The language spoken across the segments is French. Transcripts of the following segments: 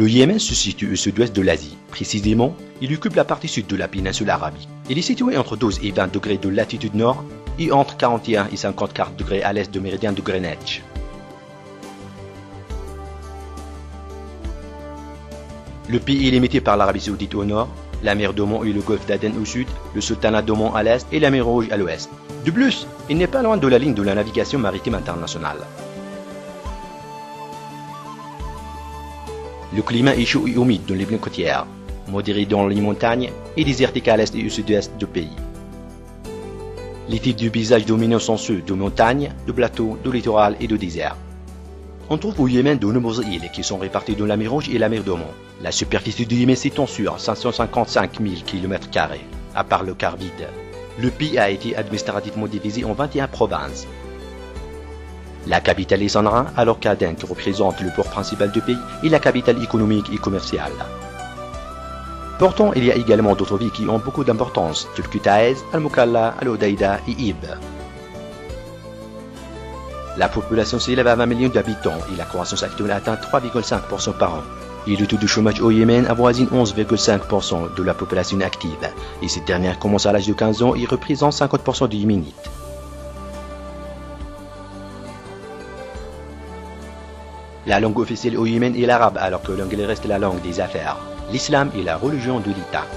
Le Yémen se situe au sud-ouest de l'Asie. Précisément, il occupe la partie sud de la péninsule arabique. Il est situé entre 12 et 20 degrés de latitude nord et entre 41 et 54 degrés à l'est du méridien de Greenwich. Le pays est limité par l'Arabie Saoudite au nord, la mer d'Oman et le golfe d'Aden au sud, le sultanat d'Oman à l'est et la mer Rouge à l'ouest. De plus, il n'est pas loin de la ligne de la navigation maritime internationale. Le climat est chaud et humide dans les plaines côtières, modéré dans les montagnes et désertique à l'est et au sud-est du pays. Les types de paysages dominants sont ceux de montagnes, de plateaux, de littoral et de désert. On trouve au Yémen de nombreuses îles qui sont réparties dans la mer Rouge et la mer d'Oman. La superficie du Yémen s'étend sur 555 000 km², à part le quart vide. Le pays a été administrativement divisé en 21 provinces. La capitale est Sanaa, alors qu'Aden, qui représente le port principal du pays, est la capitale économique et commerciale. Pourtant, il y a également d'autres villes qui ont beaucoup d'importance, telles que Taïz, Al-Mukalla, Al-Hodeïda et Ib. La population s'élève à 20 millions d'habitants et la croissance actuelle atteint 3,5% par an. Et le taux de chômage au Yémen avoisine 11,5% de la population active, et cette dernière commence à l'âge de 15 ans et représente 50% des Yéménites. La langue officielle au Yémen est l'arabe, alors que l'anglais reste la langue des affaires. L'islam est la religion de l'État.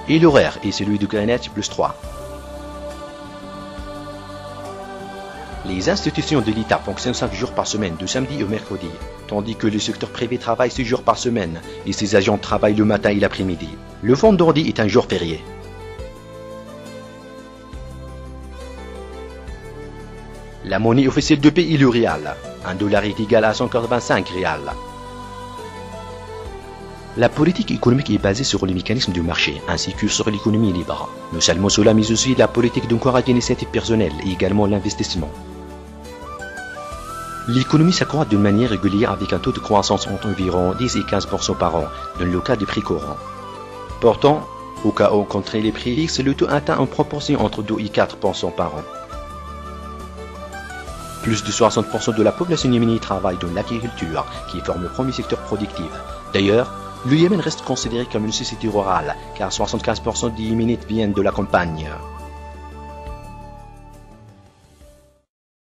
Et l'horaire est celui de Greenwich plus 3. Les institutions de l'État fonctionnent 5 jours par semaine, de samedi au mercredi, tandis que le secteur privé travaille 6 jours par semaine et ses agents travaillent le matin et l'après-midi. Le vendredi est un jour férié. La monnaie officielle du pays est le rial. Un dollar est égal à 185 rials. La politique économique est basée sur les mécanismes du marché, ainsi que sur l'économie libre. Non seulement cela, mais aussi la politique d'encourage l'initiative personnelle et également l'investissement. L'économie s'accroît d'une manière régulière avec un taux de croissance entre environ 10 et 15% par an, dans le cas des prix courants. Pourtant, au cas où contrer les prix fixes, le taux atteint en proportion entre 2 et 4% par an. Plus de 60% de la population yéménite travaille dans l'agriculture, qui forme le premier secteur productif. D'ailleurs, le Yémen reste considéré comme une société rurale, car 75% des Yéménites viennent de la campagne.